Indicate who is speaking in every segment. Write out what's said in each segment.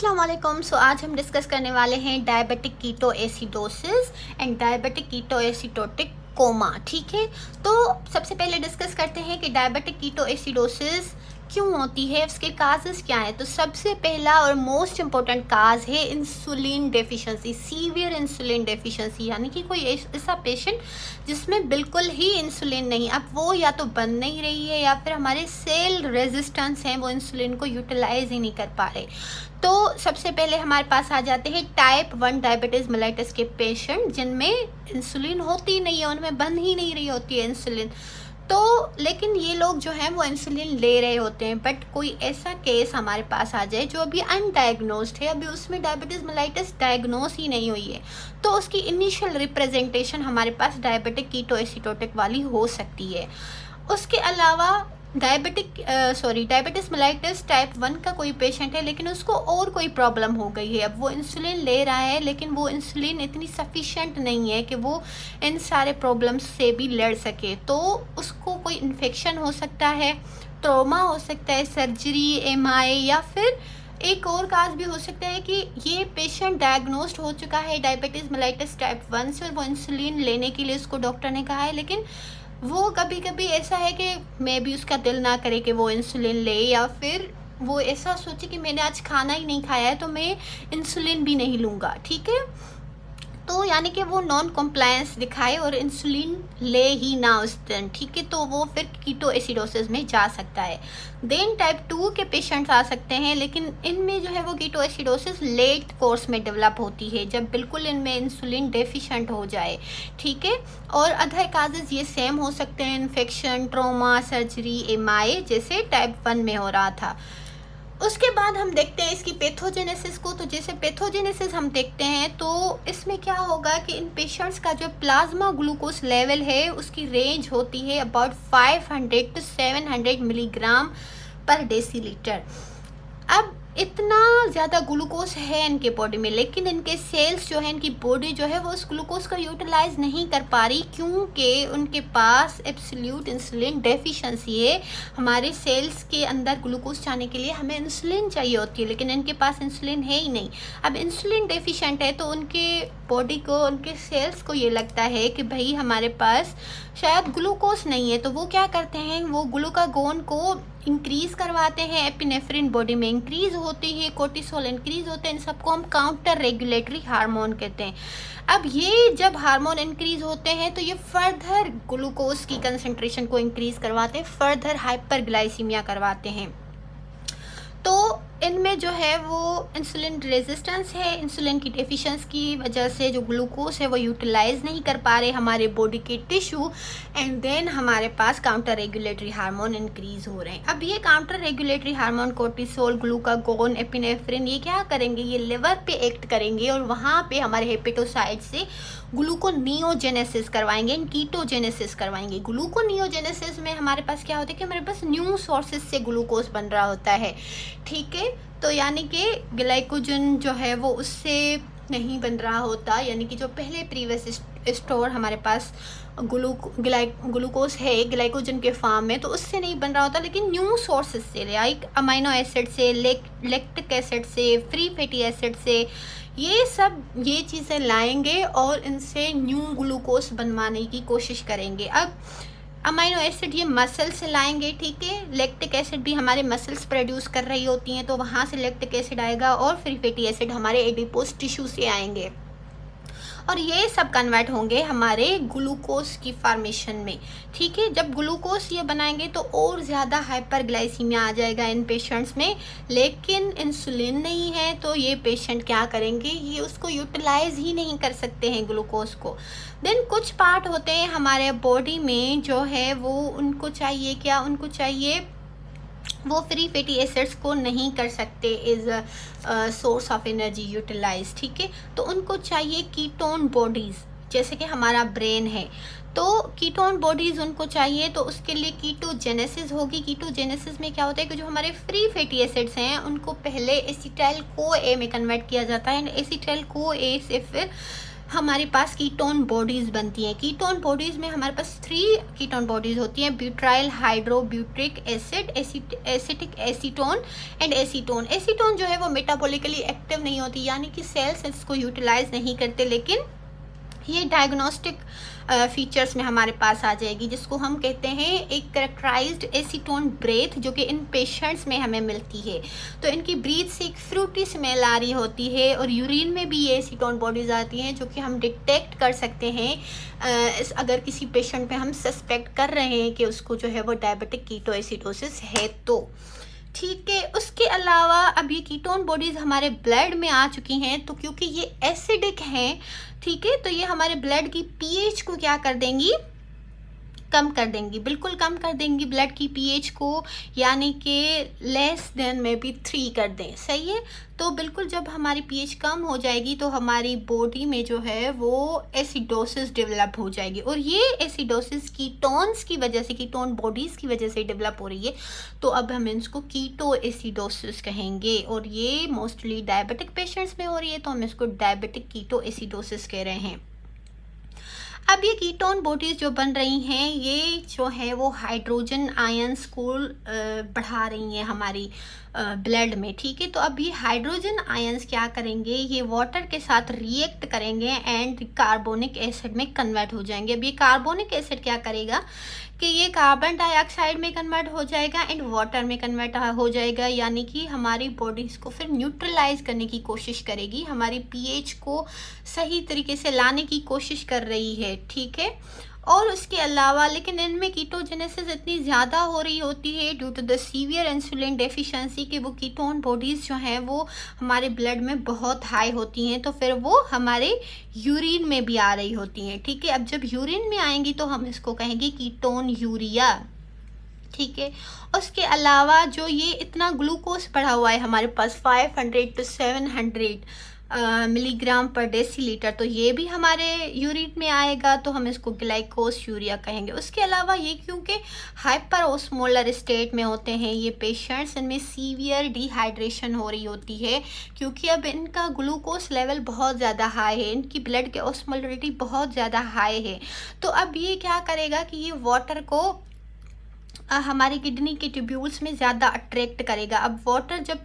Speaker 1: अस्सलाम वालेकुम। सो आज हम डिस्कस करने वाले हैं diabetic ketoacidosis and diabetic ketoacidotic coma. ठीक है, तो सबसे पहले डिस्कस करते हैं कि डायबिटिक कीटो एसिडोसिस क्यों होती है, उसके काजेस क्या हैं। तो सबसे पहला और मोस्ट इम्पोर्टेंट काज है insulin deficiency, severe insulin deficiency, यानी कि कोई ऐसा पेशेंट जिसमें बिल्कुल ही इंसुलिन नहीं, अब वो या तो बन नहीं रही है या फिर हमारे सेल रेजिस्टेंस हैं, वो इंसुलिन को यूटिलाइज ही नहीं कर पा रहे। तो सबसे पहले हमारे पास आ जाते हैं टाइप 1 डायबिटीज़ मेलाइटस के पेशेंट जिनमें इंसुलिन होती नहीं है, उनमें बन ही नहीं रही होती है इंसुलिन। तो लेकिन ये लोग जो हैं वो इंसुलिन ले रहे होते हैं, बट कोई ऐसा केस हमारे पास आ जाए जो अभी अनडायग्नोस्ड है, अभी उसमें डायबिटीज़ मेलाइटस डायग्नोस ही नहीं हुई है, तो उसकी इनिशियल रिप्रेजेंटेशन हमारे पास डायबिटिक कीटो एसिडोटिक वाली हो सकती है। उसके अलावा डायबिटीज़ मेलाइटस टाइप 1 का कोई पेशेंट है लेकिन उसको और कोई प्रॉब्लम हो गई है, अब वो इंसुलिन ले रहा है लेकिन वो इंसुलिन इतनी सफिशेंट नहीं है कि वो इन सारे प्रॉब्लम्स से भी लड़ सके, तो उसको कोई इन्फेक्शन हो सकता है, ट्रॉमा हो सकता है, सर्जरी, एमआई, या फिर एक और काज भी हो सकता है कि ये पेशेंट डायग्नोस्ड हो चुका है डायबिटीज़ मेलाइटस टाइप 1 से, और वो इंसुलिन लेने के लिए उसको डॉक्टर ने कहा है, लेकिन वो कभी कभी ऐसा है कि मैं भी उसका दिल ना करे कि वो इंसुलिन ले, या फिर वो ऐसा सोचे कि मैंने आज खाना ही नहीं खाया है तो मैं इंसुलिन भी नहीं लूँगा। ठीक है, तो यानी कि वो नॉन कॉम्प्लायंस दिखाए और इंसुलिन ले ही ना उस दिन, ठीक है, तो वो फिर कीटो एसिडोसिस में जा सकता है। देन टाइप 2 के पेशेंट्स आ सकते हैं, लेकिन इनमें जो है वो कीटो एसिडोसिस लेट कोर्स में डेवलप होती है, जब बिल्कुल इनमें इंसुलिन डेफिशिएंट हो जाए। ठीक है, और अदर काजेज ये सेम हो सकते हैं, इन्फेक्शन, ट्रॉमा, सर्जरी, एमआई, जैसे टाइप 1 में हो रहा था। उसके बाद हम देखते हैं इसकी पैथोजेनेसिस को। तो जैसे पैथोजेनेसिस हम देखते हैं तो इसमें क्या होगा कि इन पेशेंट्स का जो प्लाज्मा ग्लूकोज लेवल है उसकी रेंज होती है अबाउट 500 to 700 मिलीग्राम पर डेसीलीटर। अब इतना ज़्यादा ग्लूकोज है इनके बॉडी में, लेकिन इनके सेल्स जो है, इनकी बॉडी जो है वो उस ग्लूकोज को यूटिलाइज नहीं कर पा रही, क्योंकि उनके पास एब्सोल्यूट इंसुलिन डेफिशिएंसी है। हमारे सेल्स के अंदर ग्लूकोज जाने के लिए हमें इंसुलिन चाहिए होती है, लेकिन इनके पास इंसुलिन है ही नहीं। अब इंसुलिन डेफिशिएंट है तो उनके बॉडी को, उनके सेल्स को ये लगता है कि भाई हमारे पास शायद ग्लूकोज नहीं है, तो वो क्या करते हैं, वो ग्लूकागोन को इंक्रीज़ करवाते हैं, एपिनेफ्रिन बॉडी में इंक्रीज़ होती है, कोर्टिसोल इंक्रीज़ होते हैं, इन सबको हम काउंटर रेगुलेटरी हार्मोन कहते हैं। अब ये जब हार्मोन इंक्रीज़ होते हैं तो ये फर्दर ग्लूकोज की कंसंट्रेशन को इंक्रीज़ करवाते हैं, फर्दर हाइपरग्लाइसीमिया करवाते हैं। तो इनमें जो है वो इंसुलिन रेजिस्टेंस है, इंसुलिन की डेफिशिएंसी की वजह से जो ग्लूकोज है वो यूटिलाइज नहीं कर पा रहे हमारे बॉडी के टिश्यू, एंड देन हमारे पास काउंटर रेगुलेटरी हार्मोन इंक्रीज हो रहे हैं। अब ये counter regulatory hormone cortisol, glucagon, epinephrine, ये क्या करेंगे, ये लिवर पे एक्ट करेंगे और वहाँ पे हमारे हेपेटोसाइट से ग्लूकोनियोजेनेसिस करवाएंगे, कीटोजेनेसिस करवाएंगे। ग्लूकोनियोजेनेसिस में हमारे पास क्या होता है कि हमारे पास न्यू सोर्सेज से ग्लूकोज बन रहा होता है। ठीक है, तो यानी कि ग्लाइकोजन जो है वो उससे नहीं बन रहा होता, यानी कि जो पहले प्रीवियस स्टोर हमारे पास ग्लूकोज है ग्लाइकोजन के फॉर्म में, तो उससे नहीं बन रहा होता, लेकिन न्यू सोर्सेज से, लाइक अमीनो एसिड से, लैक्टिक एसिड से, फ्री फैटी एसिड से, ये चीज़ें लाएंगे और इनसे न्यू ग्लूकोज बनवाने की कोशिश करेंगे। अब अमीनो एसिड ये मसल से लाएंगे, ठीक है, लैक्टिक एसिड भी हमारे मसल्स प्रोड्यूस कर रही होती हैं, तो वहाँ से लैक्टिक एसिड आएगा, और फ्री फैटी एसिड हमारे एडिपोज टिश्यू से आएंगे, और ये सब कन्वर्ट होंगे हमारे ग्लूकोज की फॉर्मेशन में। ठीक है, जब ग्लूकोज ये बनाएंगे तो और ज़्यादा हाइपरग्लाइसीमिया आ जाएगा इन पेशेंट्स में, लेकिन इंसुलिन नहीं है तो ये पेशेंट क्या करेंगे, ये उसको यूटिलाइज ही नहीं कर सकते हैं ग्लूकोज को। देन कुछ पार्ट होते हैं हमारे बॉडी में जो है वो उनको चाहिए क्या, उनको चाहिए वो फ्री फैटी एसिड्स को नहीं कर सकते is source of energy utilize. ठीक है, तो उनको चाहिए कीटोन बॉडीज़, जैसे कि हमारा ब्रेन है, तो कीटोन बॉडीज़ उनको चाहिए, तो उसके लिए कीटोजेनेसिस होगी। कीटोजेनेसिस में क्या होता है कि जो हमारे फ्री फैटी एसिड्स हैं उनको पहले एसिटाइल को ए में कन्वर्ट किया जाता है, एंड एसिटाइल को ए से फिर हमारे पास कीटोन बॉडीज़ बनती हैं। कीटोन बॉडीज़ में हमारे पास 3 कीटोन बॉडीज़ होती हैं, butyl hydrobutyric acid, acetic acetone and acetone. Acetone जो है वो मेटाबॉलिकली एक्टिव नहीं होती, यानी कि सेल्स इसको यूटिलाइज नहीं करते, लेकिन ये डायग्नोस्टिक फीचर्स में हमारे पास आ जाएगी, जिसको हम कहते हैं एक करेक्टराइज्ड एसीटोन ब्रेथ, जो कि इन पेशेंट्स में हमें मिलती है। तो इनकी ब्रीथ से एक फ्रूटी स्मेल आ रही होती है, और यूरिन में भी ये एसीटोन बॉडीज़ आती हैं, जो कि हम डिटेक्ट कर सकते हैं अगर किसी पेशेंट पे हम सस्पेक्ट कर रहे हैं कि उसको जो है वो डायबिटिक कीटोएसिडोसिस है तो। ठीक है, उसके अलावा अब ये कीटोन बॉडीज़ हमारे ब्लड में आ चुकी हैं, तो क्योंकि ये एसिडिक हैं, ठीक है, तो ये हमारे ब्लड की पीएच को क्या कर देंगी, कम कर देंगी, बिल्कुल कम कर देंगी ब्लड की पीएच को, यानी कि लेस देन में भी 3 कर दें, सही है। तो बिल्कुल जब हमारी पीएच कम हो जाएगी तो हमारी बॉडी में जो है वो एसिडोसिस डेवलप हो जाएगी, और ये एसिडोसिस कीटोन्स की वजह से, कीटोन बॉडीज़ की वजह से डेवलप हो रही है, तो अब हम इसको कीटो एसिडोसिस कहेंगे, और ये मोस्टली डायबिटिक पेशेंट्स में हो रही है, तो हम इसको डायबिटिक कीटो एसिडोसिस कह रहे हैं। अब ये कीटोन बॉडीज़ जो बन रही हैं, ये जो है वो हाइड्रोजन आयंस को बढ़ा रही हैं हमारी ब्लड में, ठीक है। तो अब ये हाइड्रोजन आयंस क्या करेंगे, ये वाटर के साथ रिएक्ट करेंगे एंड कार्बोनिक एसिड में कन्वर्ट हो जाएंगे। अब ये कार्बोनिक एसिड क्या करेगा कि ये कार्बन डाइऑक्साइड में कन्वर्ट हो जाएगा एंड वाटर में कन्वर्ट हो जाएगा, यानी कि हमारी बॉडी इसको फिर न्यूट्रलाइज करने की कोशिश करेगी, हमारी पीएच को सही तरीके से लाने की कोशिश कर रही है, ठीक है। और उसके अलावा लेकिन इनमें कीटोजेनेसिस इतनी ज़्यादा हो रही होती है due to the severe insulin deficiency कि वो कीटोन बॉडीज़ जो हैं वो हमारे ब्लड में बहुत हाई होती हैं, तो फिर वो हमारे यूरिन में भी आ रही होती हैं, ठीक है। अब जब यूरिन में आएंगी तो हम इसको कहेंगे कीटोन यूरिया, ठीक है। उसके अलावा जो ये इतना ग्लूकोज बढ़ा हुआ है हमारे पास 500 to 700 मिलीग्राम पर डेसीलीटर, तो ये भी हमारे यूरिन में आएगा, तो हम इसको ग्लाइकोस यूरिया कहेंगे। उसके अलावा ये क्योंकि हाइपर ओस्मोलर स्टेट में होते हैं ये पेशेंट्स, इनमें सीवियर डिहाइड्रेशन हो रही होती है, क्योंकि अब इनका ग्लूकोज लेवल बहुत ज़्यादा हाई है, इनकी ब्लड के ओस्मोलरिटी बहुत ज़्यादा हाई है। तो अब ये क्या करेगा कि ये वाटर को हमारी किडनी के ट्यूब्यूल्स में ज़्यादा अट्रैक्ट करेगा। अब वाटर जब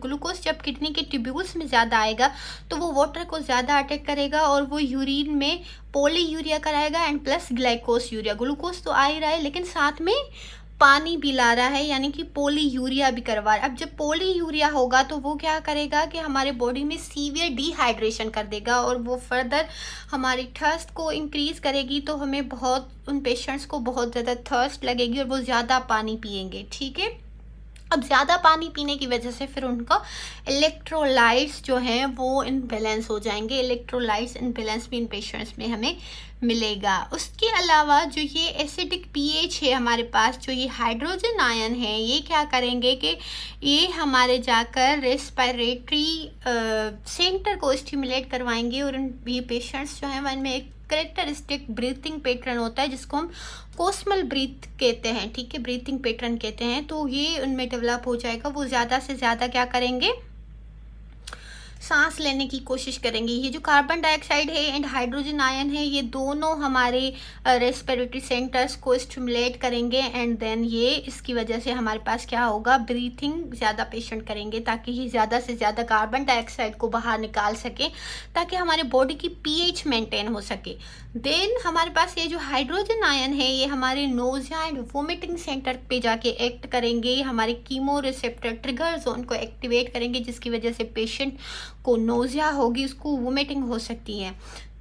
Speaker 1: ग्लूकोज जब किडनी के ट्यूब्यूल्स में ज़्यादा आएगा तो वो वाटर को ज़्यादा अटैक करेगा और वो यूरिन में पोली यूरिया कराएगा एंड प्लस ग्लाइकोस यूरिया। ग्लूकोज तो आ ही रहा है लेकिन साथ में पानी भी ला रहा है, यानी कि पोली यूरिया भी करवा रहा है। अब जब पोली यूरिया होगा तो वो क्या करेगा कि हमारे बॉडी में सीवियर डिहाइड्रेशन कर देगा और वो फर्दर हमारी थर्स्ट को इंक्रीज़ करेगी, तो हमें बहुत उन पेशेंट्स को बहुत ज़्यादा थर्स्ट लगेगी और वो ज़्यादा पानी पिएंगे, ठीक है। अब ज़्यादा पानी पीने की वजह से फिर उनका इलेक्ट्रोलाइट्स जो हैं वो इनबैलेंस हो जाएंगे। इलेक्ट्रोलाइट्स इनबैलेंस भी इन पेशेंट्स में हमें मिलेगा। उसके अलावा जो ये एसिडिक पीएच है हमारे पास, जो ये हाइड्रोजन आयन है, ये क्या करेंगे कि ये हमारे जाकर रेस्पिरेटरी सेंटर को स्टिमुलेट करवाएंगे और ये पेशेंट्स जो हैं इनमें एक करेक्टरिस्टिक ब्रीथिंग पैटर्न होता है जिसको हम कोस्मल ब्रीथ कहते हैं, ठीक है, ब्रीथिंग पैटर्न कहते हैं। तो ये उनमें डेवलप हो जाएगा, वो ज़्यादा से ज़्यादा क्या करेंगे, सांस लेने की कोशिश करेंगे। ये जो कार्बन डाइऑक्साइड है एंड हाइड्रोजन आयन है, ये दोनों हमारे रेस्पिरेटरी सेंटर्स को स्टिमुलेट करेंगे एंड देन ये इसकी वजह से हमारे पास क्या होगा, ब्रीथिंग ज़्यादा पेशेंट करेंगे ताकि ये ज़्यादा से ज़्यादा कार्बन डाइऑक्साइड को बाहर निकाल सके, ताकि हमारे बॉडी की पीएच मेंटेन हो सके। देन हमारे पास ये जो हाइड्रोजन आयन है ये हमारे नोज़िया एंड वोमिटिंग सेंटर पे जाके एक्ट करेंगे, हमारे कीमो रिसेप्टर ट्रिगर जोन को एक्टिवेट करेंगे, जिसकी वजह से पेशेंट को नोज़िया होगी, उसको वोमिटिंग हो सकती है।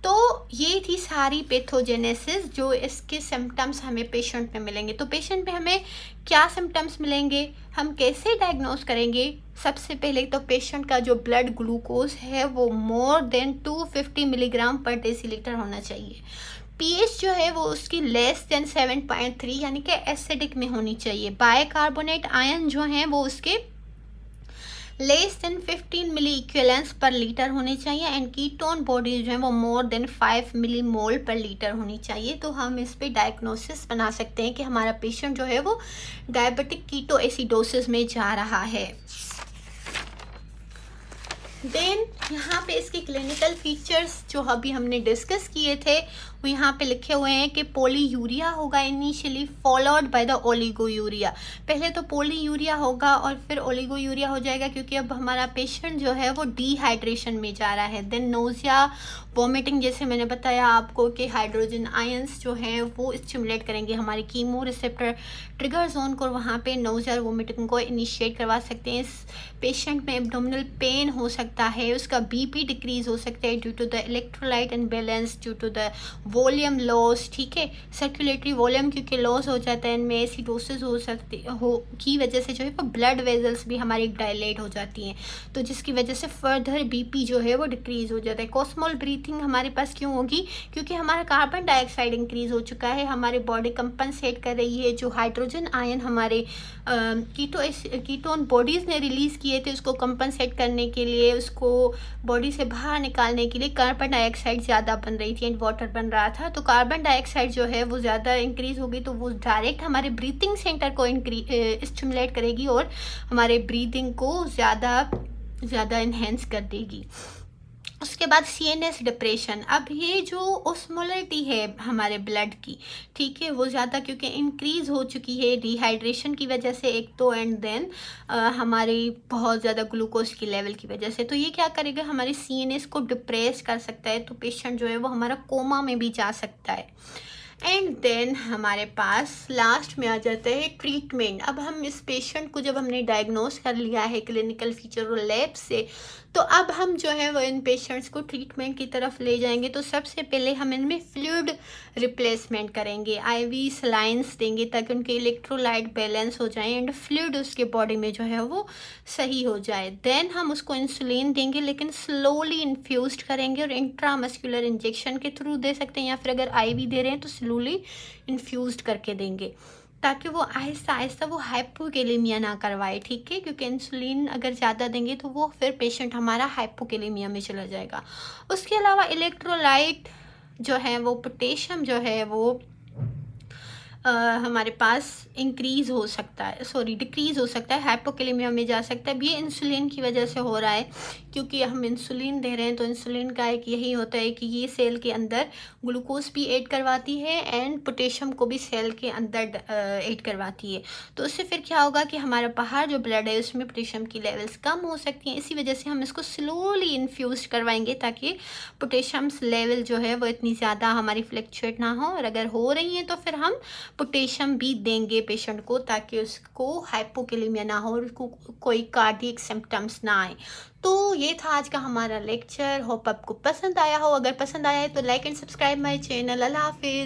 Speaker 1: तो ये थी सारी पैथोजेनेसिस जो इसके सिम्टम्स हमें पेशेंट में मिलेंगे। तो पेशेंट में हमें क्या सिम्टम्स मिलेंगे, हम कैसे डायग्नोस करेंगे। सबसे पहले तो पेशेंट का जो ब्लड ग्लूकोज है वो मोर देन 250 मिलीग्राम पर डेसीलीटर होना चाहिए। पीएच जो है वो उसकी लेस देन 7.3 यानी कि एसिडिक में होनी चाहिए। बाइकार्बोनेट आयन जो हैं वो उसके लेस देन 15 मिली इक्विवेलेंस पर लीटर होने चाहिए एंड कीटोन बॉडी जो है वो मोर देन 5 मिली मोल पर लीटर होनी चाहिए। तो हम इस पे डायग्नोसिस बना सकते हैं कि हमारा पेशेंट जो है वो डायबिटिक कीटोएसिडोसिस में जा रहा है। देन यहाँ पे इसके क्लिनिकल फीचर्स जो अभी हमने डिस्कस किए थे वो यहाँ पे लिखे हुए हैं कि पोलीयूरिया होगा initially, followed by the oliguria. पहले तो पोलीयूरिया होगा और फिर ओलिगोयूरिया हो जाएगा, क्योंकि अब हमारा पेशेंट जो है वो डिहाइड्रेशन में जा रहा है। देन नोजिया, वॉमिटिंग, जैसे मैंने बताया आपको कि हाइड्रोजन आयंस जो हैं वो स्टिमुलेट करेंगे हमारे कीमो रिसेप्टर ट्रिगर जोन को, वहाँ पे नोजिया और वॉमिटिंग को इनिशिएट करवा सकते हैं। इस पेशेंट में एब्डोमिनल पेन हो सकता है, उसका बीपी डिक्रीज हो सकता है due to the electrolyte imbalance, due to the volume loss, ठीक है, सर्कुलेटरी वॉल्यूम क्योंकि लॉस हो जाता है इनमें, एसिडोसिस हो सकती हो की वजह से जो है वो ब्लड वेजल्स भी हमारी डायलेट हो जाती हैं, तो जिसकी वजह से फर्दर बीपी जो है वो डिक्रीज हो जाता है। कोस्मोल ब्रीथिंग हमारे पास क्यों होगी, क्योंकि हमारा कार्बन डाइऑक्साइड इंक्रीज हो चुका है, हमारी बॉडी कंपनसेट कर रही है, जो हाइड्रोजन आयन हमारे कीटोन बॉडीज़ ने रिलीज़ किए थे उसको कंपनसेट करने के लिए, उसको बॉडी से बाहर निकालने के लिए कार्बन डाइऑक्साइड ज़्यादा बन रही थी एंड वाटर बन रहा था। तो कार्बन डाइऑक्साइड जो है वो ज़्यादा इंक्रीज़ होगी तो वो डायरेक्ट हमारे ब्रीथिंग सेंटर को स्टिमुलेट करेगी और हमारे ब्रीदिंग को ज़्यादा इन्हेंस कर देगी। उसके बाद सीएनएस डिप्रेशन। अब ये जो ओस्मोलरिटी है हमारे ब्लड की, ठीक है, वो ज़्यादा क्योंकि इंक्रीज़ हो चुकी है डिहाइड्रेशन की वजह से एक तो, एंड देन हमारी बहुत ज़्यादा ग्लूकोज की लेवल की वजह से, तो ये क्या करेगा हमारे सीएनएस को डिप्रेस कर सकता है, तो पेशेंट जो है वो हमारा कोमा में भी जा सकता है। एंड देन हमारे पास लास्ट में आ जाता है ट्रीटमेंट। अब हम इस पेशेंट को जब हमने डायग्नोस कर लिया है क्लिनिकल फीचर और लैब से, तो अब हम जो है वो इन पेशेंट्स को ट्रीटमेंट की तरफ ले जाएंगे। तो सबसे पहले हम इनमें फ्लूइड रिप्लेसमेंट करेंगे, आईवी सलाइंस देंगे ताकि उनके इलेक्ट्रोलाइट बैलेंस हो जाए एंड फ्लूइड उसके बॉडी में जो है वो सही हो जाए। देन हम उसको इंसुलिन देंगे, लेकिन स्लोली इन्फ्यूज़ करेंगे और इंट्रामस्कुलर इंजेक्शन के थ्रू दे सकते हैं, या फिर अगर आईवी दे रहे हैं तो स्लोली इन्फ्यूज़ करके देंगे ताकि वो आहिस्ता आहिस्ता वो हाइपोकेलेमिया ना करवाए, ठीक है, क्योंकि इंसुलिन अगर ज़्यादा देंगे तो वो फिर पेशेंट हमारा हाइपोकेलेमिया में चला जाएगा। उसके अलावा इलेक्ट्रोलाइट जो है वो पोटेशियम जो है वो हमारे पास इंक्रीज़ हो सकता है, डिक्रीज़ हो सकता है, हाइपोकेलेमिया में जा सकता है। ये इंसुलिन की वजह से हो रहा है, क्योंकि हम इंसुलिन दे रहे हैं, तो इंसुलिन का एक यही होता है कि ये सेल के अंदर ग्लूकोज भी ऐड करवाती है एंड पोटेशियम को भी सेल के अंदर ऐड करवाती है। तो उससे फिर क्या होगा कि हमारा बाहर जो ब्लड है उसमें पोटेशियम की लेवल्स कम हो सकती हैं, इसी वजह से हम इसको स्लोली इन्फ्यूज़ करवाएंगे ताकि पोटेशियम लेवल जो है वो इतनी ज़्यादा हमारी फ्लक्चुएट ना हो, और अगर हो रही हैं तो फिर हम पोटेशियम भी देंगे पेशेंट को ताकि उसको हाइपोकेलेमिया ना हो और उसको कोई कार्डियक सिम्टम्स ना आए। तो ये था आज का हमारा लेक्चर, होप आपको पसंद आया हो। अगर पसंद आया है तो like and subscribe my channel. अल्लाह हाफिज़।